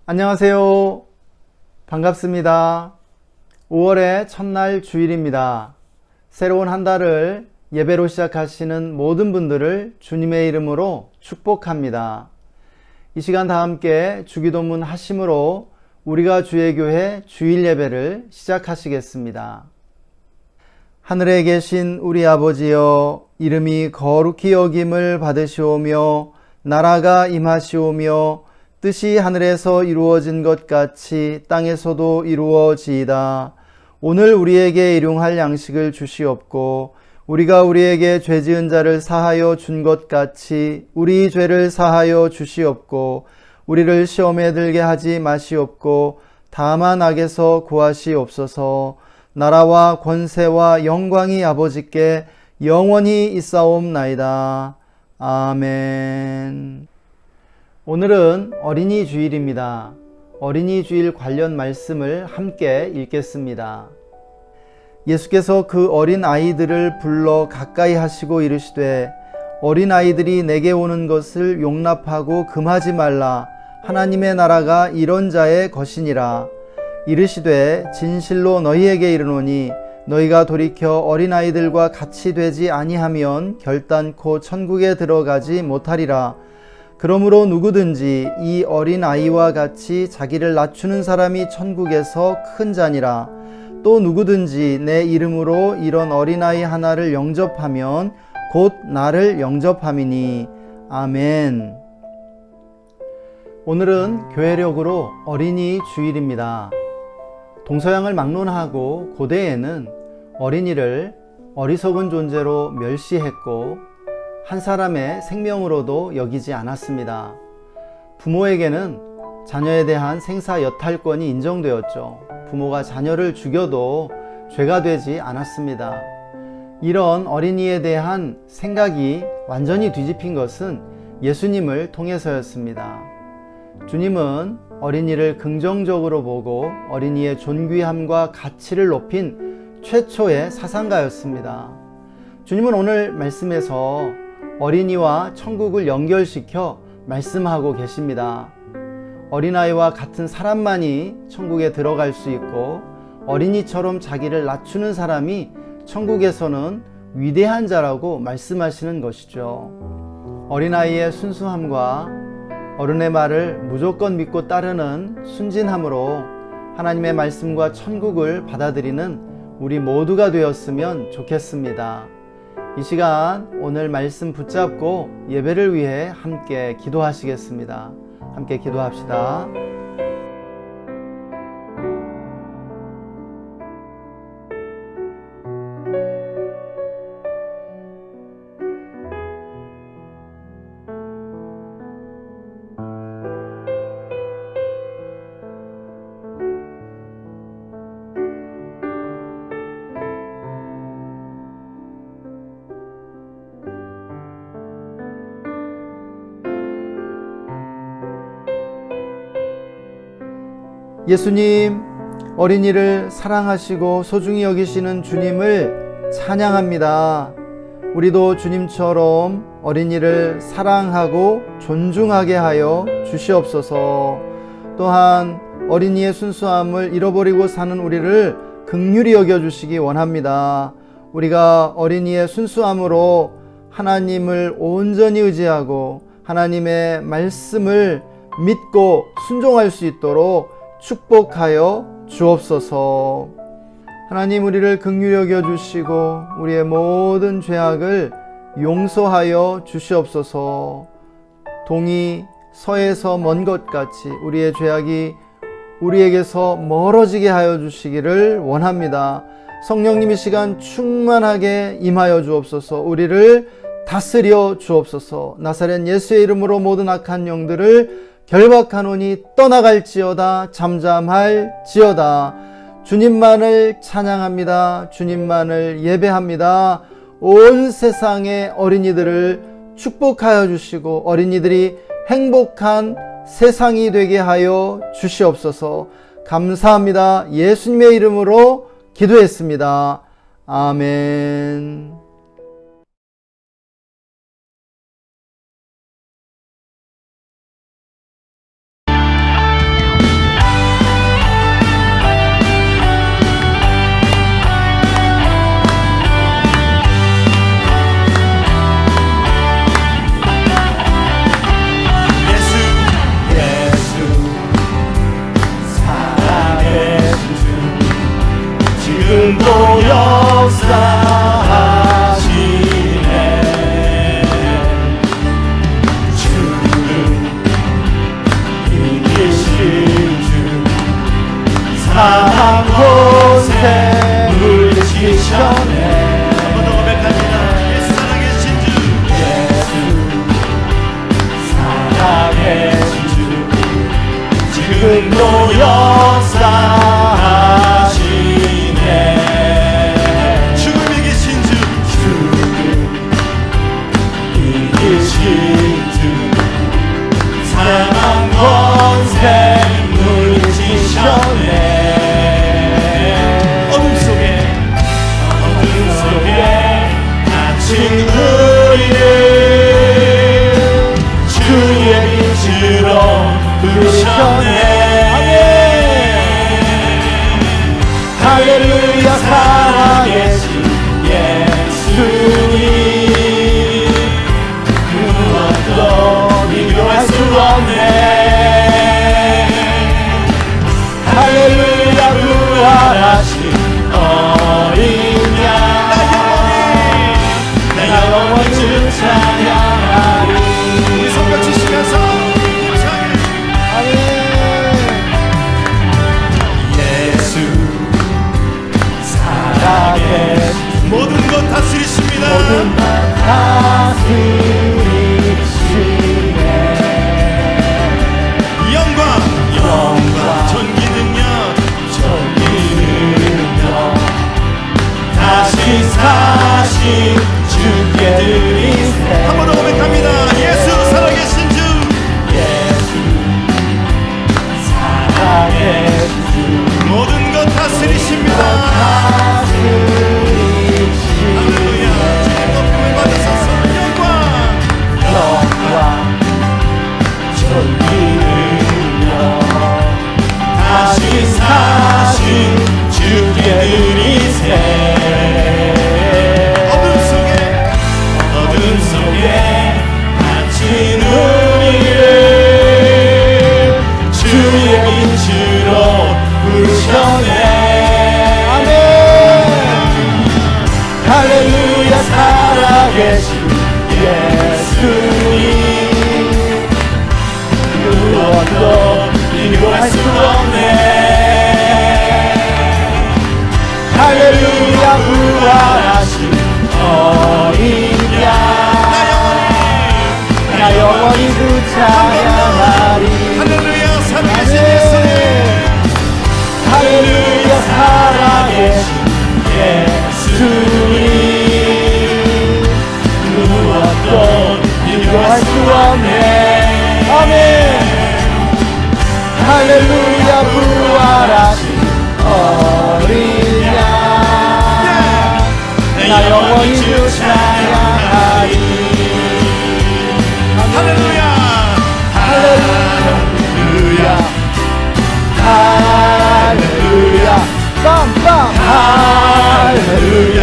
안녕하세요. 반갑습니다. 5월의 첫날 주일입니다. 새로운 한 달을 예배로 시작하시는 모든 분들을 주님의 이름으로 축복합니다. 이 시간 다 함께 주기도문 하심으로 우리가 주의 교회 주일 예배를 시작하시겠습니다. 하늘에 계신 우리 아버지여, 이름이 거룩히 여김을 받으시오며 나라가 임하시오며 뜻이 하늘에서 이루어진 것 같이 땅에서도 이루어지이다. 오늘 우리에게 일용할 양식을 주시옵고 우리가 우리에게 죄 지은 자를 사하여 준 것 같이 우리 죄를 사하여 주시옵고 우리를 시험에 들게 하지 마시옵고 다만 악에서 구하시옵소서. 나라와 권세와 영광이 아버지께 영원히 있사옵나이다. 아멘. 오늘은 어린이 주일입니다. 어린이 주일 관련 말씀을 함께 읽겠습니다. 예수께서 그 어린 아이들을 불러 가까이 하시고 이르시되 어린 아이들이 내게 오는 것을 용납하고 금하지 말라. 하나님의 나라가 이런 자의 것이니라. 이르시되 진실로 너희에게 이르노니 너희가 돌이켜 어린 아이들과 같이 되지 아니하면 결단코 천국에 들어가지 못하리라. 그러므로 누구든지 이 어린 아이와 같이 자기를 낮추는 사람이 천국에서 큰 자니라. 또 누구든지 내 이름으로 이런 어린아이 하나를 영접하면 곧 나를 영접함이니. 아멘. 오늘은 교회력으로 어린이 주일입니다. 동서양을 막론하고 고대에는 어린이를 어리석은 존재로 멸시했고 한 사람의 생명으로도 여기지 않았습니다. 부모에게는 자녀에 대한 생사 여탈권이 인정되었죠. 부모가 자녀를 죽여도 죄가 되지 않았습니다. 이런 어린이에 대한 생각이 완전히 뒤집힌 것은 예수님을 통해서였습니다. 주님은 어린이를 긍정적으로 보고 어린이의 존귀함과 가치를 높인 최초의 사상가였습니다. 주님은 오늘 말씀에서 어린이와 천국을 연결시켜 말씀하고 계십니다. 어린아이와 같은 사람만이 천국에 들어갈 수 있고 어린이처럼 자기를 낮추는 사람이 천국에서는 위대한 자라고 말씀하시는 것이죠. 어린아이의 순수함과 어른의 말을 무조건 믿고 따르는 순진함으로 하나님의 말씀과 천국을 받아들이는 우리 모두가 되었으면 좋겠습니다. 이 시간 오늘 말씀 붙잡고 예배를 위해 함께 기도하시겠습니다. 함께 기도합시다. 예수님, 어린이를 사랑하시고 소중히 여기시는 주님을 찬양합니다. 우리도 주님처럼 어린이를 사랑하고 존중하게 하여 주시옵소서. 또한 어린이의 순수함을 잃어버리고 사는 우리를 긍휼히 여겨주시기 원합니다. 우리가 어린이의 순수함으로 하나님을 온전히 의지하고 하나님의 말씀을 믿고 순종할 수 있도록 축복하여 주옵소서. 하나님, 우리를 긍휼히 여겨 주시고 우리의 모든 죄악을 용서하여 주시옵소서. 동이 서에서 먼 것 같이 우리의 죄악이 우리에게서 멀어지게 하여 주시기를 원합니다. 성령님, 이 시간 충만하게 임하여 주옵소서. 우리를 다스려 주옵소서. 나사렛 예수의 이름으로 모든 악한 영들을 결박하노니 떠나갈지어다. 잠잠할지어다. 주님만을 찬양합니다. 주님만을 예배합니다. 온 세상의 어린이들을 축복하여 주시고 어린이들이 행복한 세상이 되게 하여 주시옵소서. 감사합니다. 예수님의 이름으로 기도했습니다. 아멘. 지금도 역사하시네. 죽음 이기신 주, 이기신 주, 사망 권세 물리치셨네. 어둠 속에 갇힌 우리를 주의 빛으로 부르셨네. 할렐루야 살아계신 예수님, 그 무엇도 비교할 수 없네. 할렐루야 부활하신 어린 양, 나 영원히 주 찬양하리. 우리 손뼉 치시면서 아멘. 예수 살아계신 모든 것 다스리십니다. 모든 것 다스리시네. 영광 전기 능력 다시 사신 주께 드리세. 한 번 더 고백합니다. 예수 살아계신 주, 예수 살아계신 주, 모든 것 다스리십니다. 할렐루야. 주님 높임을 받으소서. 영광 전기 능력 다시 사신 주께 드리세. 어둠 속에 갇힌 우리를 주의 빛으로 부르셨네. 아멘. 할렐루야 살아계신 예수님, 무엇도 비교할 수 없네. 할렐루야 부활하신 어린 양, 나 영원히 주 찬양하리. 할렐루야 살아계신 아멘. 예수님, 할렐루야 살아계신 예수님, 무엇도 비교할 수 없네. 아멘. 할렐루야 부활하신 어린 양, 나 영원히 주 찬양하리. 할렐루야 할렐루야 할렐루야 빰빰 할렐루야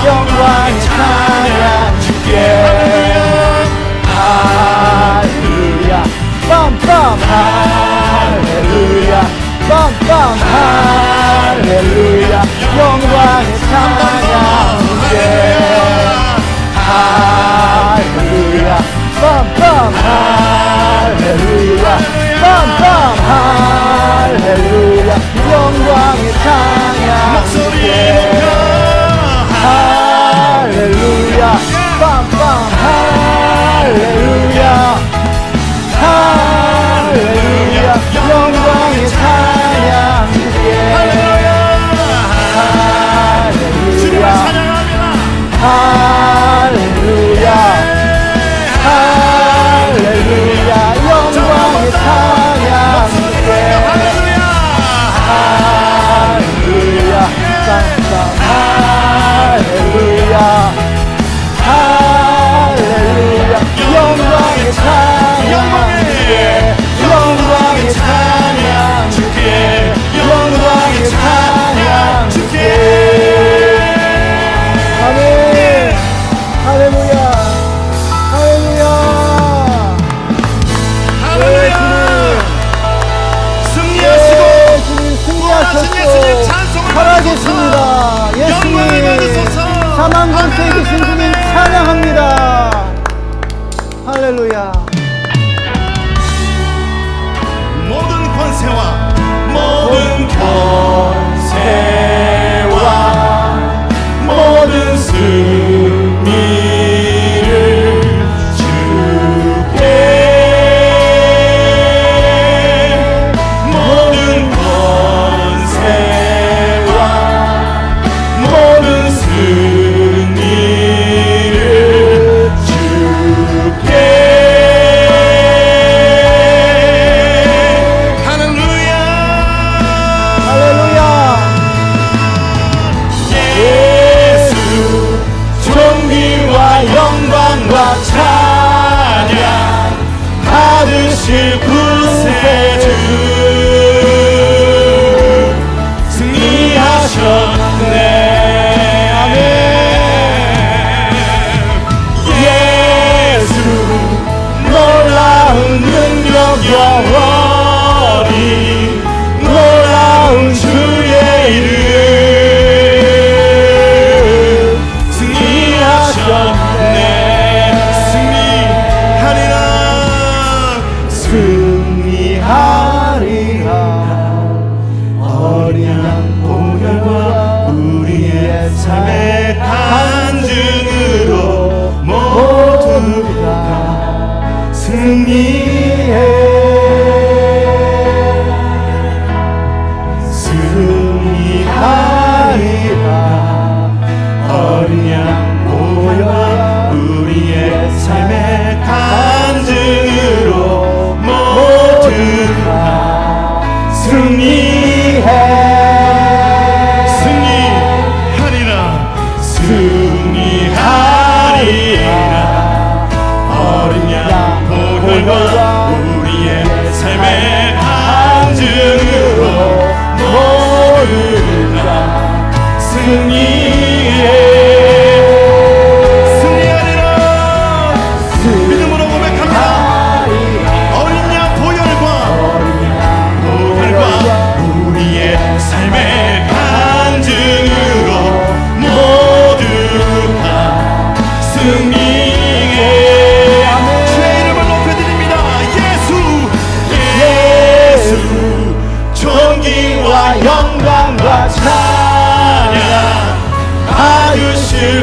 영광의 찬양 주께. 할렐루야 빰빰 할렐루야 빰빰 할렐루야 영광의 찬양 주께. 할렐루야 빰빰 할렐루야 빰빰 할렐루야 영광의 찬양 목소리 주께. 높여 할렐루야 빰빰 할렐루야 할렐루야 영광의 찬양 주께. 주님을 할렐루야 찬양합니다. 할렐루야 할렐루야 영광의 찬양 주께. 할렐루야 빰빰 할렐루야 할렐루야 영광의 찬양 주께. 영광의 찬양 주께. 영광의 찬양 주께. 아멘. 할렐루야 할렐루야. 할렐루야. 승리하시고 주님 부활하신 예수님 승리하셨고 찬송을 살아계십니다. 영광을 예수님 받으소서. 사망 권세에 계신 주님 찬양합니다. 할렐루야. 모든 권세와 모든 모든 승리를 주께.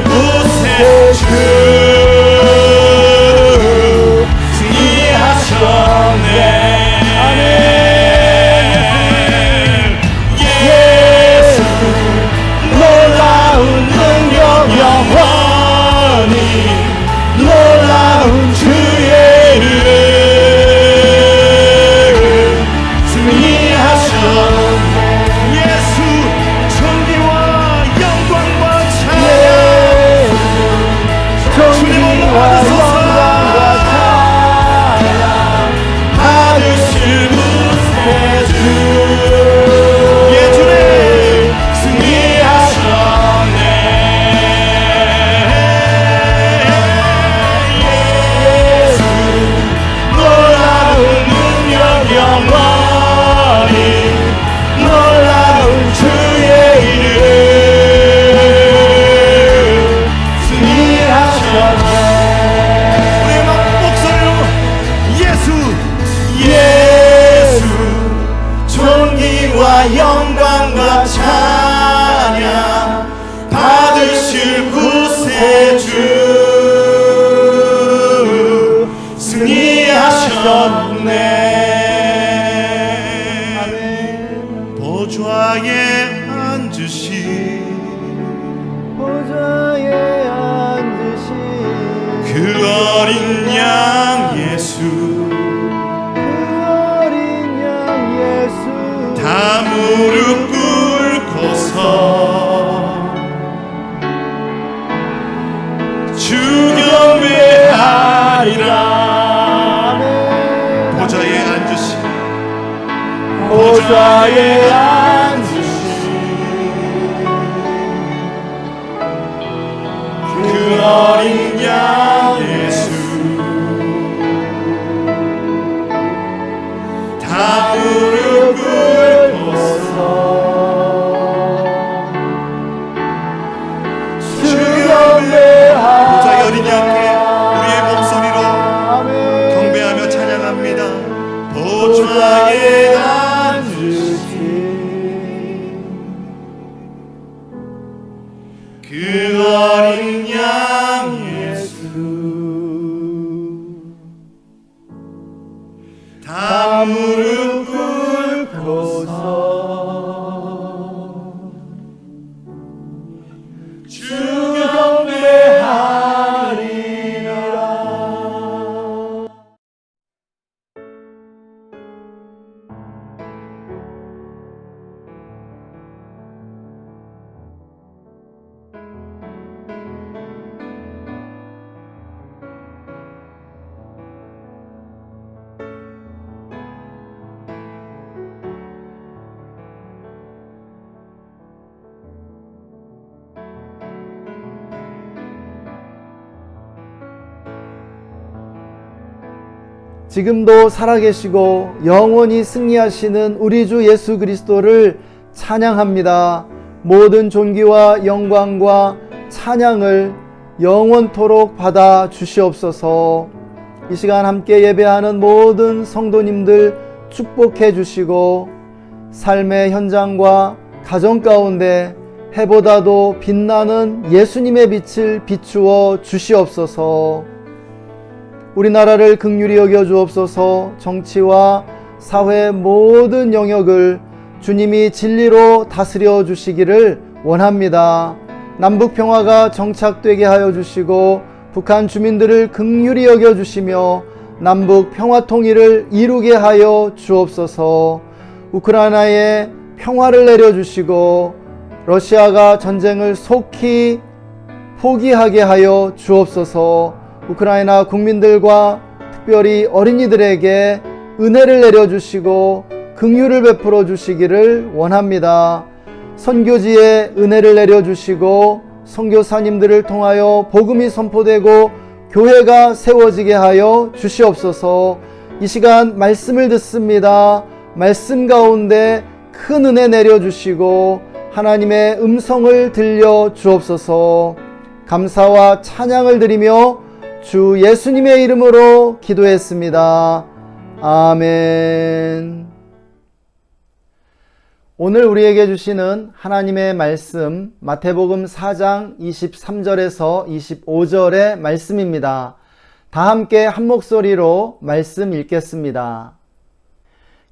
곳에 주 승리하셨네. 예수 놀라운 능력 영원히 놀라운 주의 이름 승리하셨네. 예수 존귀와 영광과 찬양 주님 올라가소서. 받으실 곳에 주 예 주님 승리하셨네. 예수 놀라운 능력 영원히 놀라운 주의 이름 승리하셨네. 우리의 목소리로 예수 예수 존귀와 영광과 찬양 받으실 곳에 주 승리하셨네. 보좌에 앉으신 보좌에 앉으신 그 어린 양 예수 어린 양 예수 다 무릎 꿇고서 주 경배하리라. 보좌에 앉으신 보좌에 앉으신 그 어린 양 예수 다 무릎 꿇고서 주 경배하리라. 보좌의 어린 양께 우리의 목소리로 경배하며 찬양합니다. 보좌에 앉으신 그 어린 양 예수 다 무릎 꿇고서 주 경배하리라. 지금도 살아계시고 영원히 승리하시는 우리 주 예수 그리스도를 찬양합니다. 모든 존귀와 영광과 찬양을 영원토록 받아 주시옵소서. 이 시간 함께 예배하는 모든 성도님들 축복해 주시고 삶의 현장과 가정 가운데 해보다도 빛나는 예수님의 빛을 비추어 주시옵소서. 우리나라를 긍휼히 여겨 주옵소서. 정치와 사회 모든 영역을 주님이 진리로 다스려 주시기를 원합니다. 남북 평화가 정착되게 하여 주시고 북한 주민들을 긍휼히 여겨 주시며 남북 평화 통일을 이루게 하여 주옵소서. 우크라이나에 평화를 내려 주시고 러시아가 전쟁을 속히 포기하게 하여 주옵소서. 우크라이나 국민들과 특별히 어린이들에게 은혜를 내려주시고 긍휼을 베풀어 주시기를 원합니다. 선교지에 은혜를 내려주시고 선교사님들을 통하여 복음이 선포되고 교회가 세워지게 하여 주시옵소서. 이 시간 말씀을 듣습니다. 말씀 가운데 큰 은혜 내려주시고 하나님의 음성을 들려 주옵소서. 감사와 찬양을 드리며 주 예수님의 이름으로 기도했습니다. 아멘. 오늘 우리에게 주시는 하나님의 말씀 마태복음 4장 23절에서 25절의 말씀입니다. 다 함께 한 목소리로 말씀 읽겠습니다.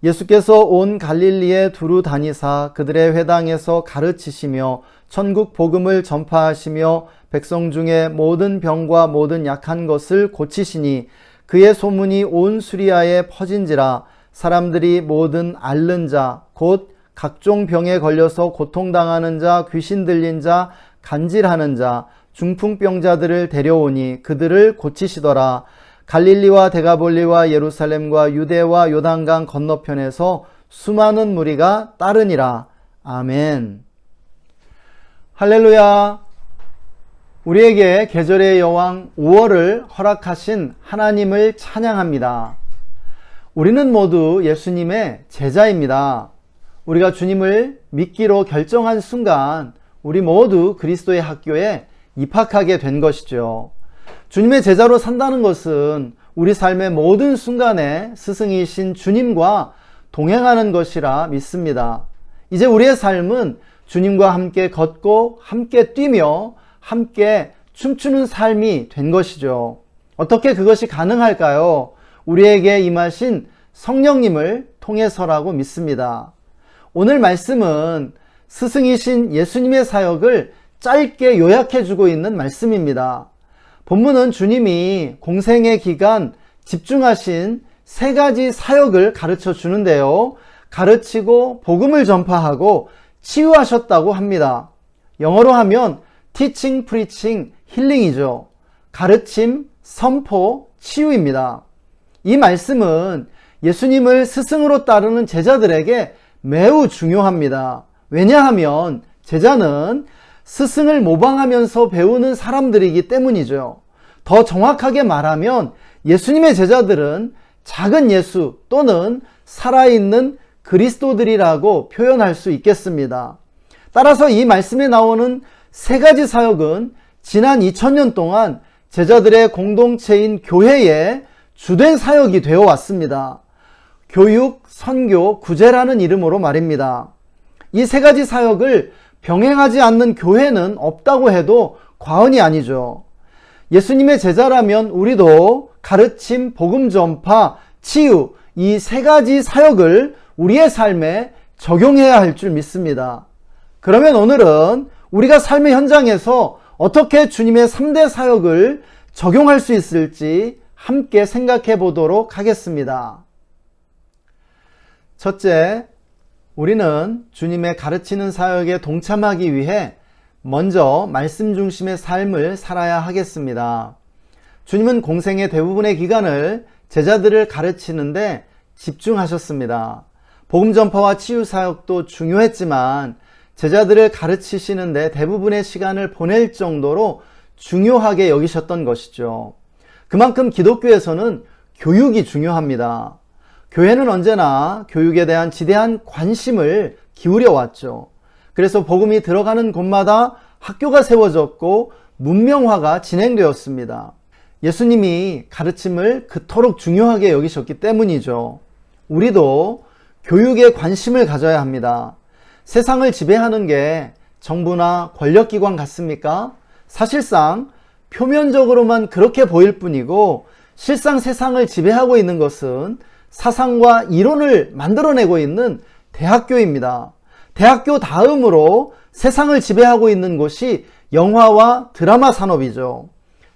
예수께서 온 갈릴리에 두루 다니사 그들의 회당에서 가르치시며 천국 복음을 전파하시며 백성 중에 모든 병과 모든 약한 것을 고치시니 그의 소문이 온 수리아에 퍼진지라. 사람들이 모든 앓는 자 곧 각종 병에 걸려서 고통당하는 자, 귀신 들린 자, 간질하는 자, 중풍병자들을 데려오니 그들을 고치시더라. 갈릴리와 데가볼리와 예루살렘과 유대와 요단강 건너편에서 수많은 무리가 따르니라. 아멘. 할렐루야. 우리에게 계절의 여왕 5월을 허락하신 하나님을 찬양합니다. 우리는 모두 예수님의 제자입니다. 우리가 주님을 믿기로 결정한 순간 우리 모두 그리스도의 학교에 입학하게 된 것이죠. 주님의 제자로 산다는 것은 우리 삶의 모든 순간에 스승이신 주님과 동행하는 것이라 믿습니다. 이제 우리의 삶은 주님과 함께 걷고 함께 뛰며 함께 춤추는 삶이 된 것이죠. 어떻게 그것이 가능할까요? 우리에게 임하신 성령님을 통해서라고 믿습니다. 오늘 말씀은 스승이신 예수님의 사역을 짧게 요약해주고 있는 말씀입니다. 본문은 주님이 공생의 기간 집중하신 세 가지 사역을 가르쳐 주는데요. 가르치고 복음을 전파하고 치유하셨다고 합니다. 영어로 하면 teaching, preaching, healing이죠. 가르침, 선포, 치유입니다. 이 말씀은 예수님을 스승으로 따르는 제자들에게 매우 중요합니다. 왜냐하면 제자는 스승을 모방하면서 배우는 사람들이기 때문이죠. 더 정확하게 말하면 예수님의 제자들은 작은 예수 또는 살아있는 그리스도들이라고 표현할 수 있겠습니다. 따라서 이 말씀에 나오는 세 가지 사역은 지난 2000년 동안 제자들의 공동체인 교회의 주된 사역이 되어 왔습니다. 교육, 선교, 구제라는 이름으로 말입니다. 이 세 가지 사역을 병행하지 않는 교회는 없다고 해도 과언이 아니죠. 예수님의 제자라면 우리도 가르침, 복음 전파, 치유 이 세 가지 사역을 우리의 삶에 적용해야 할 줄 믿습니다. 그러면 오늘은 우리가 삶의 현장에서 어떻게 주님의 3대 사역을 적용할 수 있을지 함께 생각해 보도록 하겠습니다. 첫째, 우리는 주님의 가르치는 사역에 동참하기 위해 먼저 말씀 중심의 삶을 살아야 하겠습니다. 주님은 공생의 대부분의 기간을 제자들을 가르치는데 집중하셨습니다. 복음 전파와 치유 사역도 중요했지만 제자들을 가르치시는데 대부분의 시간을 보낼 정도로 중요하게 여기셨던 것이죠. 그만큼 기독교에서는 교육이 중요합니다. 교회는 언제나 교육에 대한 지대한 관심을 기울여 왔죠. 그래서 복음이 들어가는 곳마다 학교가 세워졌고 문명화가 진행되었습니다. 예수님이 가르침을 그토록 중요하게 여기셨기 때문이죠. 우리도 교육에 관심을 가져야 합니다. 세상을 지배하는 게 정부나 권력기관 같습니까? 사실상 표면적으로만 그렇게 보일 뿐이고 실상 세상을 지배하고 있는 것은 사상과 이론을 만들어내고 있는 대학교입니다. 대학교 다음으로 세상을 지배하고 있는 곳이 영화와 드라마 산업이죠.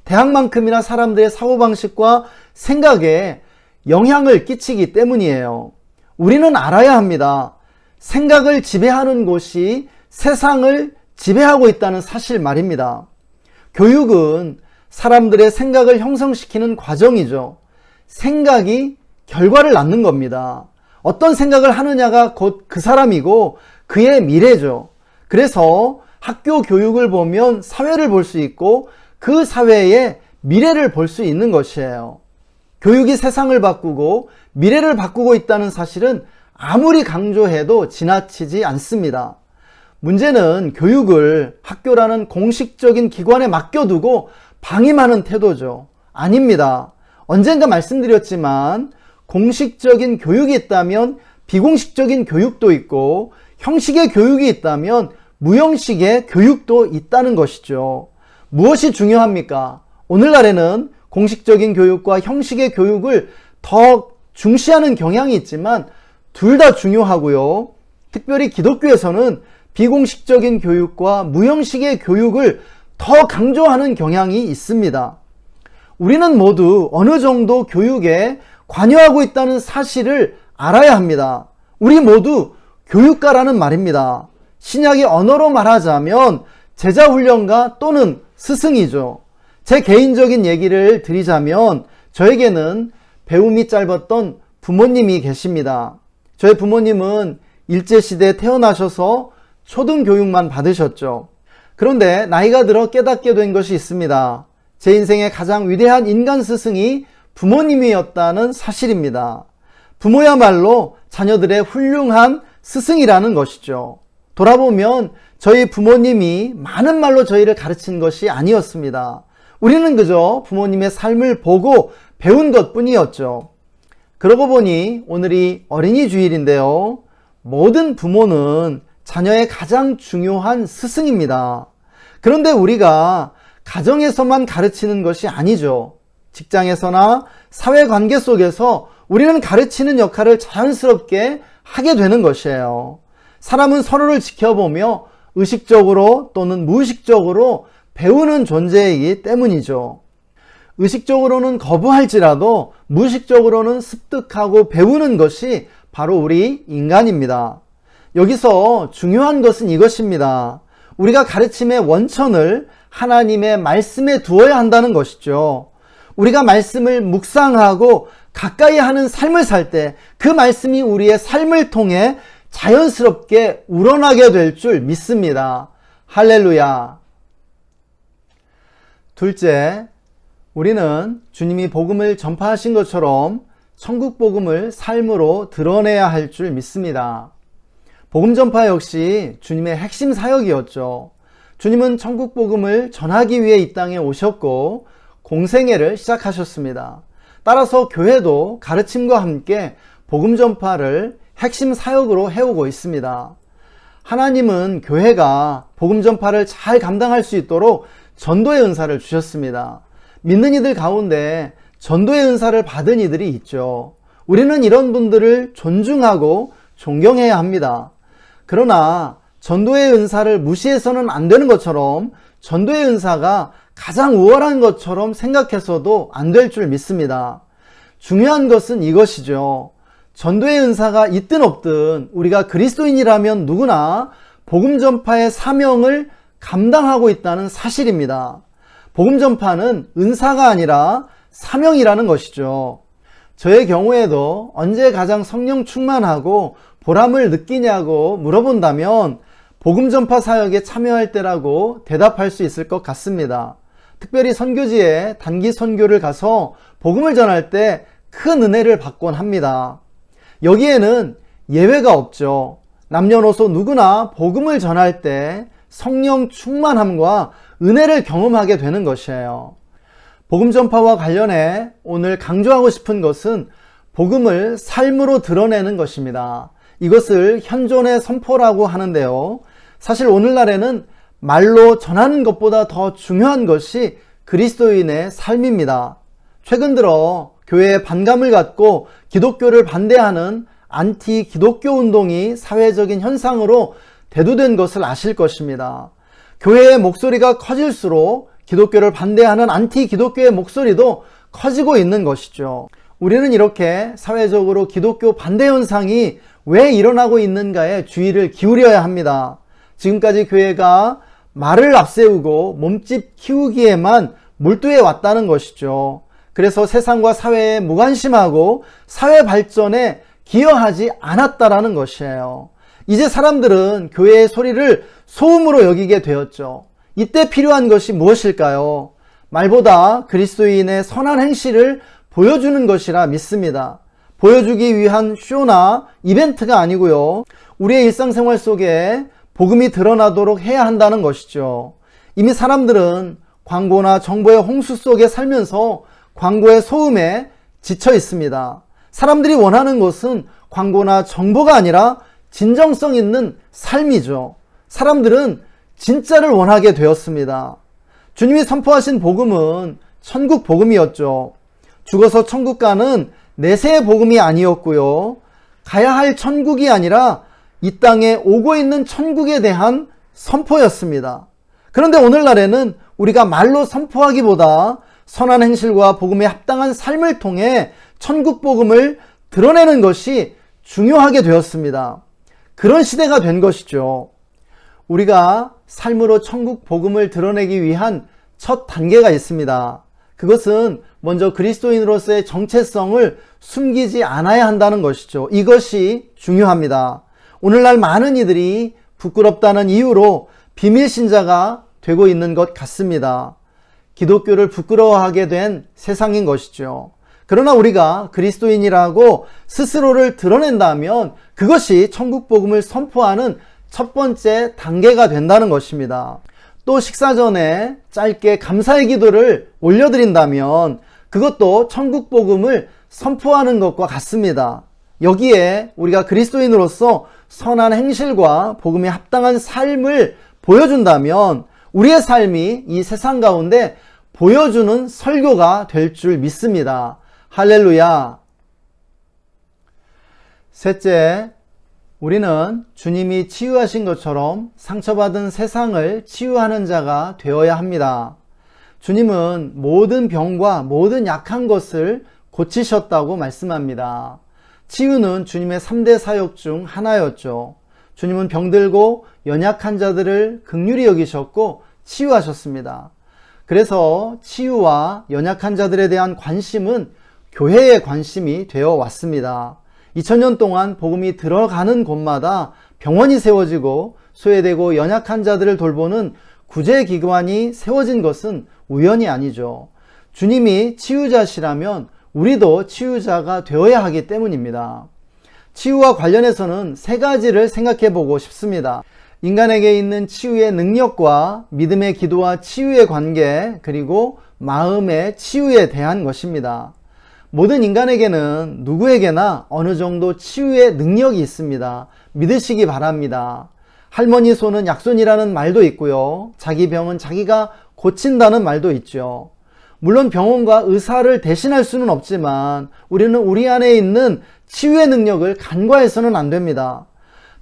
대학만큼이나 사람들의 사고방식과 생각에 영향을 끼치기 때문이에요. 우리는 알아야 합니다. 생각을 지배하는 곳이 세상을 지배하고 있다는 사실 말입니다. 교육은 사람들의 생각을 형성시키는 과정이죠. 생각이 결과를 낳는 겁니다. 어떤 생각을 하느냐가 곧 그 사람이고 그의 미래죠. 그래서 학교 교육을 보면 사회를 볼 수 있고 그 사회의 미래를 볼 수 있는 것이에요. 교육이 세상을 바꾸고 미래를 바꾸고 있다는 사실은 아무리 강조해도 지나치지 않습니다. 문제는 교육을 학교라는 공식적인 기관에 맡겨두고 방임하는 태도죠. 아닙니다. 언젠가 말씀드렸지만 공식적인 교육이 있다면 비공식적인 교육도 있고 형식의 교육이 있다면 무형식의 교육도 있다는 것이죠. 무엇이 중요합니까? 오늘날에는 공식적인 교육과 형식의 교육을 더 중시하는 경향이 있지만 둘 다 중요하고요. 특별히 기독교에서는 비공식적인 교육과 무형식의 교육을 더 강조하는 경향이 있습니다. 우리는 모두 어느 정도 교육에 관여하고 있다는 사실을 알아야 합니다. 우리 모두 교육가라는 말입니다. 신약의 언어로 말하자면 제자훈련가 또는 스승이죠. 제 개인적인 얘기를 드리자면 저에게는 배움이 짧았던 부모님이 계십니다. 저희 부모님은 일제시대에 태어나셔서 초등교육만 받으셨죠. 그런데 나이가 들어 깨닫게 된 것이 있습니다. 제 인생의 가장 위대한 인간 스승이 부모님이었다는 사실입니다. 부모야말로 자녀들의 훌륭한 스승이라는 것이죠. 돌아보면 저희 부모님이 많은 말로 저희를 가르친 것이 아니었습니다. 우리는 그저 부모님의 삶을 보고 배운 것뿐이었죠. 그러고 보니 오늘이 어린이 주일인데요. 모든 부모는 자녀의 가장 중요한 스승입니다. 그런데 우리가 가정에서만 가르치는 것이 아니죠. 직장에서나 사회관계 속에서 우리는 가르치는 역할을 자연스럽게 하게 되는 것이에요. 사람은 서로를 지켜보며 의식적으로 또는 무의식적으로 배우는 존재이기 때문이죠. 의식적으로는 거부할지라도 무의식적으로는 습득하고 배우는 것이 바로 우리 인간입니다. 여기서 중요한 것은 이것입니다. 우리가 가르침의 원천을 하나님의 말씀에 두어야 한다는 것이죠. 우리가 말씀을 묵상하고 가까이 하는 삶을 살 때 그 말씀이 우리의 삶을 통해 자연스럽게 우러나게 될 줄 믿습니다. 할렐루야. 둘째, 우리는 주님이 복음을 전파하신 것처럼 천국 복음을 삶으로 드러내야 할 줄 믿습니다. 복음 전파 역시 주님의 핵심 사역이었죠. 주님은 천국 복음을 전하기 위해 이 땅에 오셨고 공생애를 시작하셨습니다. 따라서 교회도 가르침과 함께 복음 전파를 핵심 사역으로 해오고 있습니다. 하나님은 교회가 복음 전파를 잘 감당할 수 있도록 전도의 은사를 주셨습니다. 믿는 이들 가운데 전도의 은사를 받은 이들이 있죠. 우리는 이런 분들을 존중하고 존경해야 합니다. 그러나 전도의 은사를 무시해서는 안 되는 것처럼 전도의 은사가 가장 우월한 것처럼 생각해서도 안 될 줄 믿습니다. 중요한 것은 이것이죠. 전도의 은사가 있든 없든 우리가 그리스도인이라면 누구나 복음 전파의 사명을 감당하고 있다는 사실입니다. 복음 전파는 은사가 아니라 사명이라는 것이죠. 저의 경우에도 언제 가장 성령 충만하고 보람을 느끼냐고 물어본다면 복음 전파 사역에 참여할 때라고 대답할 수 있을 것 같습니다. 특별히 선교지에 단기 선교를 가서 복음을 전할 때 큰 은혜를 받곤 합니다. 여기에는 예외가 없죠. 남녀노소 누구나 복음을 전할 때 성령 충만함과 은혜를 경험하게 되는 것이에요. 복음 전파와 관련해 오늘 강조하고 싶은 것은 복음을 삶으로 드러내는 것입니다. 이것을 현존의 선포라고 하는데요. 사실 오늘날에는 말로 전하는 것보다 더 중요한 것이 그리스도인의 삶입니다. 최근 들어 교회에 반감을 갖고 기독교를 반대하는 안티 기독교 운동이 사회적인 현상으로 대두된 것을 아실 것입니다. 교회의 목소리가 커질수록 기독교를 반대하는 안티 기독교의 목소리도 커지고 있는 것이죠. 우리는 이렇게 사회적으로 기독교 반대 현상이 왜 일어나고 있는가에 주의를 기울여야 합니다. 지금까지 교회가 말을 앞세우고 몸집 키우기에만 몰두해 왔다는 것이죠. 그래서 세상과 사회에 무관심하고 사회 발전에 기여하지 않았다라는 것이에요. 이제 사람들은 교회의 소리를 소음으로 여기게 되었죠. 이때 필요한 것이 무엇일까요? 말보다 그리스도인의 선한 행실을 보여주는 것이라 믿습니다. 보여주기 위한 쇼나 이벤트가 아니고요. 우리의 일상생활 속에 복음이 드러나도록 해야 한다는 것이죠. 이미 사람들은 광고나 정보의 홍수 속에 살면서 광고의 소음에 지쳐 있습니다. 사람들이 원하는 것은 광고나 정보가 아니라 진정성 있는 삶이죠. 사람들은 진짜를 원하게 되었습니다. 주님이 선포하신 복음은 천국 복음이었죠. 죽어서 천국 가는 내세의 복음이 아니었고요. 가야 할 천국이 아니라 이 땅에 오고 있는 천국에 대한 선포였습니다. 그런데 오늘날에는 우리가 말로 선포하기보다 선한 행실과 복음에 합당한 삶을 통해 천국 복음을 드러내는 것이 중요하게 되었습니다. 그런 시대가 된 것이죠. 우리가 삶으로 천국 복음을 드러내기 위한 첫 단계가 있습니다. 그것은 먼저 그리스도인으로서의 정체성을 숨기지 않아야 한다는 것이죠. 이것이 중요합니다. 오늘날 많은 이들이 부끄럽다는 이유로 비밀신자가 되고 있는 것 같습니다. 기독교를 부끄러워하게 된 세상인 것이죠. 그러나 우리가 그리스도인이라고 스스로를 드러낸다면 그것이 천국 복음을 선포하는 첫 번째 단계가 된다는 것입니다. 또 식사 전에 짧게 감사의 기도를 올려드린다면 그것도 천국 복음을 선포하는 것과 같습니다. 여기에 우리가 그리스도인으로서 선한 행실과 복음에 합당한 삶을 보여준다면 우리의 삶이 이 세상 가운데 보여주는 설교가 될 줄 믿습니다. 할렐루야. 셋째, 우리는 주님이 치유하신 것처럼 상처받은 세상을 치유하는 자가 되어야 합니다. 주님은 모든 병과 모든 약한 것을 고치셨다고 말씀합니다. 치유는 주님의 3대 사역 중 하나였죠. 주님은 병들고 연약한 자들을 긍휼히 여기셨고 치유하셨습니다. 그래서 치유와 연약한 자들에 대한 관심은 교회의 관심이 되어 왔습니다. 2000년 동안 복음이 들어가는 곳마다 병원이 세워지고 소외되고 연약한 자들을 돌보는 구제기관이 세워진 것은 우연이 아니죠. 주님이 치유자시라면 우리도 치유자가 되어야 하기 때문입니다. 치유와 관련해서는 세 가지를 생각해 보고 싶습니다. 인간에게 있는 치유의 능력과 믿음의 기도와 치유의 관계, 그리고 마음의 치유에 대한 것입니다. 모든 인간에게는 누구에게나 어느 정도 치유의 능력이 있습니다. 믿으시기 바랍니다. 할머니 손은 약손이라는 말도 있고요. 자기 병은 자기가 고친다는 말도 있죠. 물론 병원과 의사를 대신할 수는 없지만 우리는 우리 안에 있는 치유의 능력을 간과해서는 안 됩니다.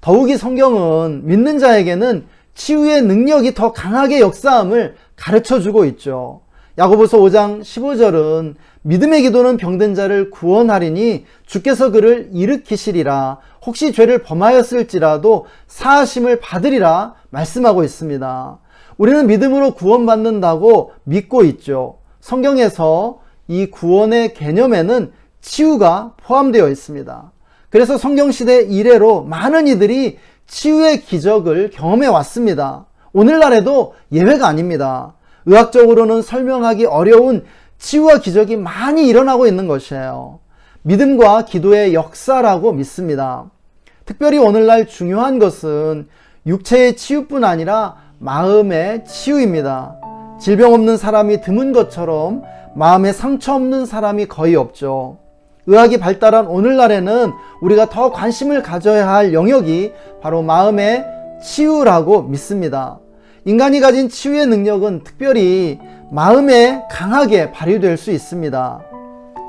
더욱이 성경은 믿는 자에게는 치유의 능력이 더 강하게 역사함을 가르쳐주고 있죠. 야고보서 5장 15절은 믿음의 기도는 병든 자를 구원하리니 주께서 그를 일으키시리라. 혹시 죄를 범하였을지라도 사하심을 받으리라 말씀하고 있습니다. 우리는 믿음으로 구원받는다고 믿고 있죠. 성경에서 이 구원의 개념에는 치유가 포함되어 있습니다. 그래서 성경시대 이래로 많은 이들이 치유의 기적을 경험해 왔습니다. 오늘날에도 예외가 아닙니다. 의학적으로는 설명하기 어려운 치유와 기적이 많이 일어나고 있는 것이에요. 믿음과 기도의 역사라고 믿습니다. 특별히 오늘날 중요한 것은 육체의 치유뿐 아니라 마음의 치유입니다. 질병 없는 사람이 드문 것처럼 마음에 상처 없는 사람이 거의 없죠. 의학이 발달한 오늘날에는 우리가 더 관심을 가져야 할 영역이 바로 마음의 치유라고 믿습니다. 인간이 가진 치유의 능력은 특별히 마음에 강하게 발휘될 수 있습니다.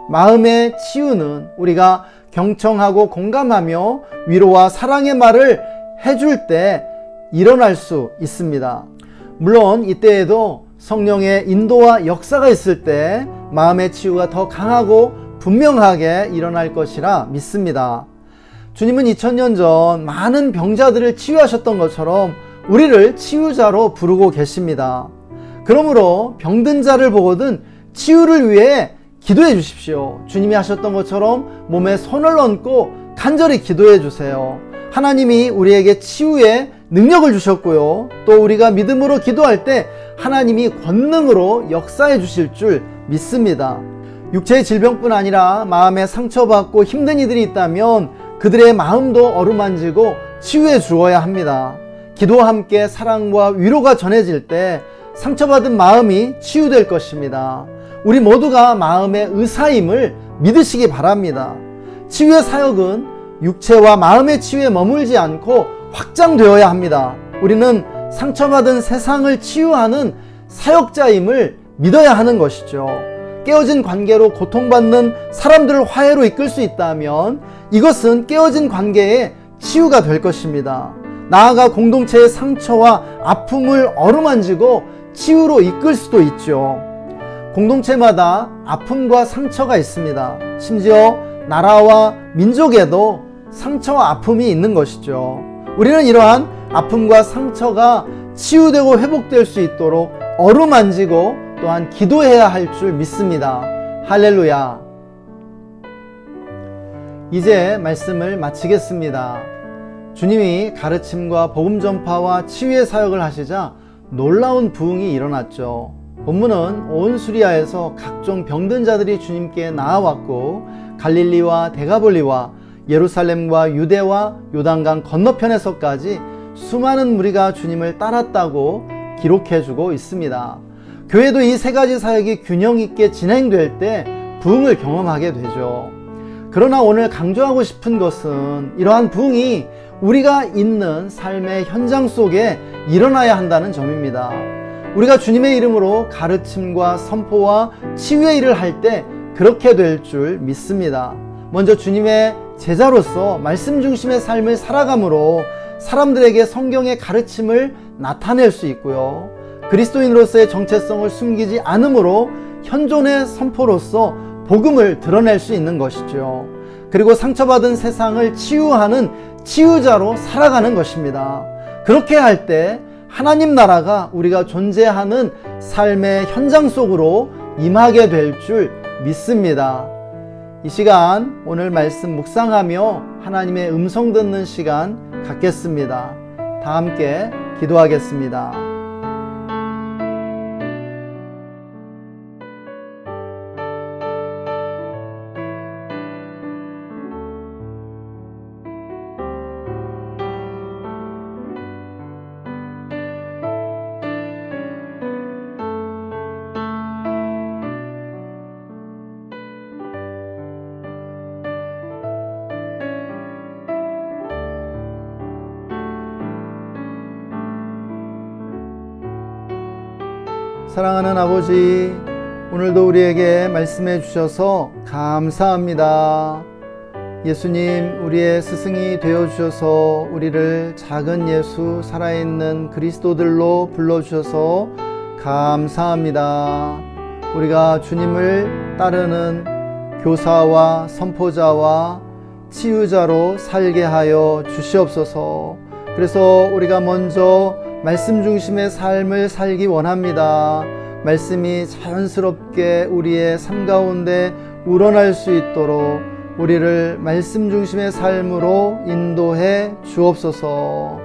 마음의 치유는 우리가 경청하고 공감하며 위로와 사랑의 말을 해줄 때 일어날 수 있습니다. 물론 이때에도 성령의 인도와 역사가 있을 때 마음의 치유가 더 강하고 분명하게 일어날 것이라 믿습니다. 주님은 2000년 전 많은 병자들을 치유하셨던 것처럼 우리를 치유자로 부르고 계십니다. 그러므로 병든 자를 보거든 치유를 위해 기도해 주십시오. 주님이 하셨던 것처럼 몸에 손을 얹고 간절히 기도해 주세요. 하나님이 우리에게 치유의 능력을 주셨고요. 또 우리가 믿음으로 기도할 때 하나님이 권능으로 역사해 주실 줄 믿습니다. 육체의 질병뿐 아니라 마음에 상처받고 힘든 이들이 있다면 그들의 마음도 어루만지고 치유해 주어야 합니다. 기도와 함께 사랑과 위로가 전해질 때 상처받은 마음이 치유될 것입니다. 우리 모두가 마음의 의사임을 믿으시기 바랍니다. 치유의 사역은 육체와 마음의 치유에 머물지 않고 확장되어야 합니다. 우리는 상처받은 세상을 치유하는 사역자임을 믿어야 하는 것이죠. 깨어진 관계로 고통받는 사람들을 화해로 이끌 수 있다면 이것은 깨어진 관계의 치유가 될 것입니다. 나아가 공동체의 상처와 아픔을 어루만지고 치유로 이끌 수도 있죠. 공동체마다 아픔과 상처가 있습니다. 심지어 나라와 민족에도 상처와 아픔이 있는 것이죠. 우리는 이러한 아픔과 상처가 치유되고 회복될 수 있도록 어루만지고 또한 기도해야 할 줄 믿습니다. 할렐루야. 이제 말씀을 마치겠습니다. 주님이 가르침과 복음 전파와 치유의 사역을 하시자 놀라운 부흥이 일어났죠. 본문은 온 수리아에서 각종 병든 자들이 주님께 나아왔고 갈릴리와 데가볼리와 예루살렘과 유대와 요단강 건너편에서까지 수많은 무리가 주님을 따랐다고 기록해주고 있습니다. 교회도 이 세 가지 사역이 균형 있게 진행될 때 부흥을 경험하게 되죠. 그러나 오늘 강조하고 싶은 것은 이러한 부흥이 우리가 있는 삶의 현장 속에 일어나야 한다는 점입니다. 우리가 주님의 이름으로 가르침과 선포와 치유의 일을 할 때 그렇게 될 줄 믿습니다. 먼저 주님의 제자로서 말씀 중심의 삶을 살아감으로 사람들에게 성경의 가르침을 나타낼 수 있고요. 그리스도인으로서의 정체성을 숨기지 않음으로 현존의 선포로서 복음을 드러낼 수 있는 것이죠. 그리고 상처받은 세상을 치유하는 치유자로 살아가는 것입니다. 그렇게 할 때 하나님 나라가 우리가 존재하는 삶의 현장 속으로 임하게 될 줄 믿습니다. 이 시간 오늘 말씀 묵상하며 하나님의 음성 듣는 시간 갖겠습니다. 다 함께 기도하겠습니다. 사랑하는 아버지, 오늘도 우리에게 말씀해 주셔서 감사합니다. 예수님, 우리의 스승이 되어 주셔서 우리를 작은 예수, 살아있는 그리스도들로 불러주셔서 감사합니다. 우리가 주님을 따르는 교사와 선포자와 치유자로 살게 하여 주시옵소서. 그래서 우리가 먼저 말씀 중심의 삶을 살기 원합니다. 말씀이 자연스럽게 우리의 삶 가운데 우러날 수 있도록 우리를 말씀 중심의 삶으로 인도해 주옵소서.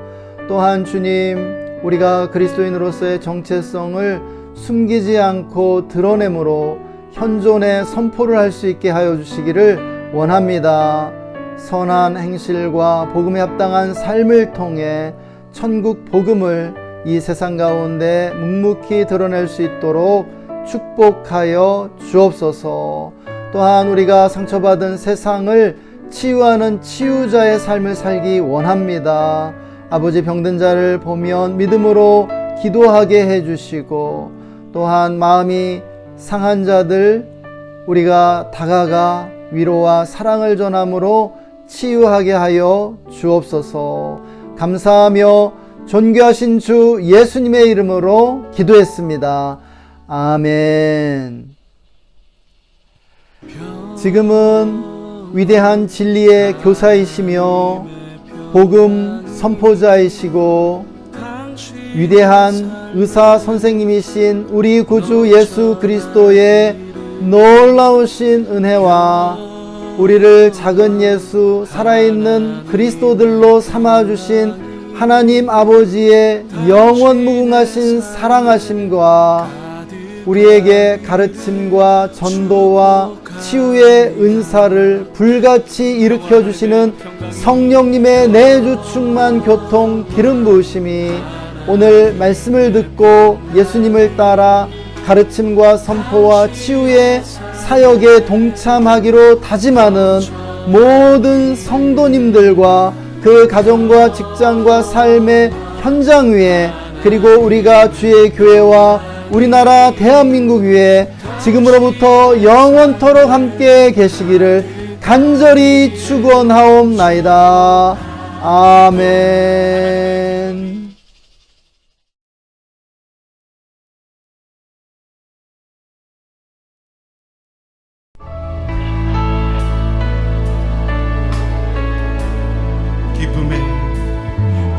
또한 주님, 우리가 그리스도인으로서의 정체성을 숨기지 않고 드러내므로 현존의 선포를 할 수 있게 하여 주시기를 원합니다. 선한 행실과 복음에 합당한 삶을 통해 천국 복음을 이 세상 가운데 묵묵히 드러낼 수 있도록 축복하여 주옵소서. 또한 우리가 상처받은 세상을 치유하는 치유자의 삶을 살기 원합니다. 아버지, 병든 자를 보면 믿음으로 기도하게 해주시고, 또한 마음이 상한 자들 우리가 다가가 위로와 사랑을 전함으로 치유하게 하여 주옵소서. 감사하며 존귀하신 주 예수님의 이름으로 기도했습니다. 아멘. 지금은 위대한 진리의 교사이시며 복음 선포자이시고 위대한 의사 선생님이신 우리 구주 예수 그리스도의 놀라우신 은혜와 우리를 작은 예수, 살아있는 그리스도들로 삼아주신 하나님 아버지의 영원 무궁하신 사랑하심과 우리에게 가르침과 전도와 치유의 은사를 불같이 일으켜주시는 성령님의 내주 충만 교통 기름 부으심이 오늘 말씀을 듣고 예수님을 따라 가르침과 선포와 치유의 사역에 동참하기로 다짐하는 모든 성도님들과 그 가정과 직장과 삶의 현장 위에, 그리고 우리가 주의 교회와 우리나라 대한민국 위에 지금으로부터 영원토록 함께 계시기를 간절히 축원하옵나이다. 아멘.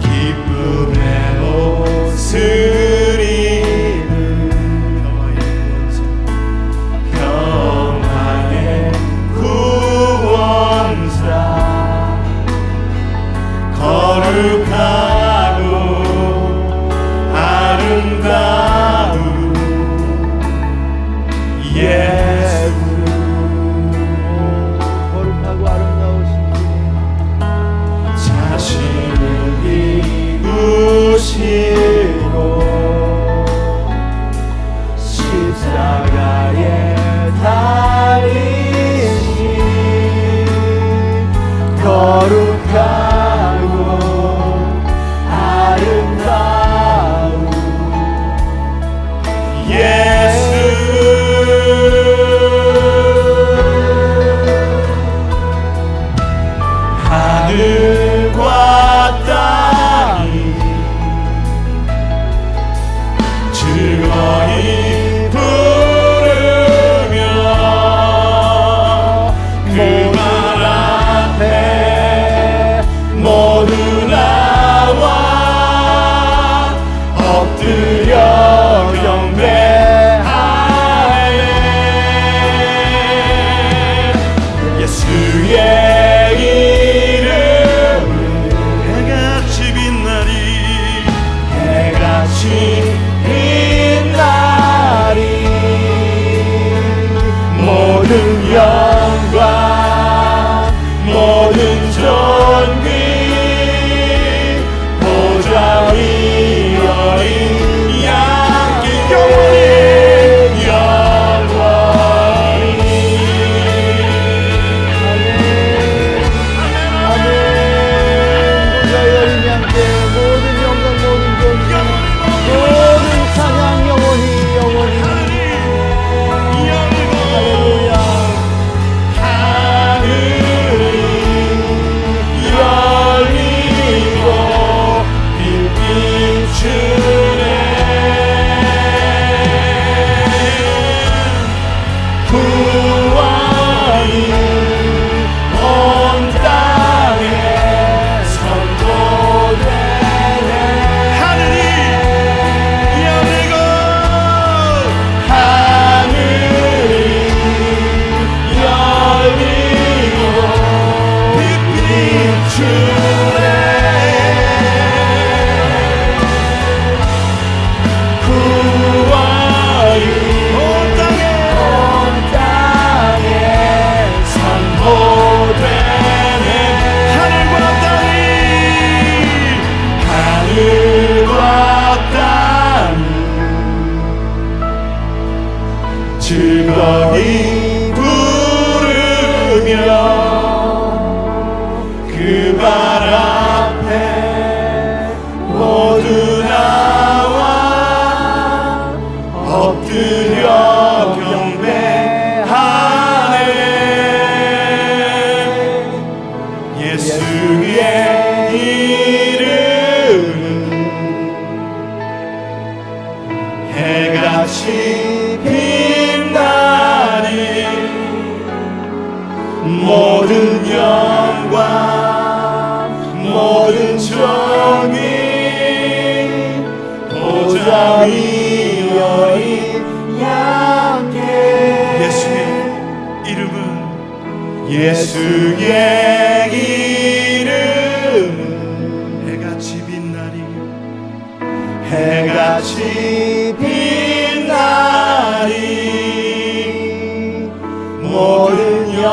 기쁨의 옷을 입은 평화의 구원자, 거룩하고 아름다운 예수. 거룩하고 아름다우신 자신을 비우시고 십자가에 달리신 거룩하고 아름다운 예수. 하늘과 땅이 즐거이 부르며 그 말 앞에 모두 나와 엎드려 경배하네. 예수의 빛나리 모든 영광 모든 존귀 보좌 위 어린 양께 영원히 아멘. 보좌의 어린 양께 모든 영광 모든 존귀 모든 찬양 영원히 영원히. 할렐루야. 하늘이 열리고 빛 비추네. 구원이 온 땅에 선포되네. 하늘이 열리고 빛 비추네. 구원이 온 땅에 선포되네. 하늘과 땅이 즐거이 부르며 그 발 앞에 모두 나와 엎드려 경배하네. 예수의 이름은 해같이 빛나리 모든 영광 모든 정의 보좌 위 어린 양께. 예수의 이름은 해같이 빛나리 해같이 빛나리 모든 영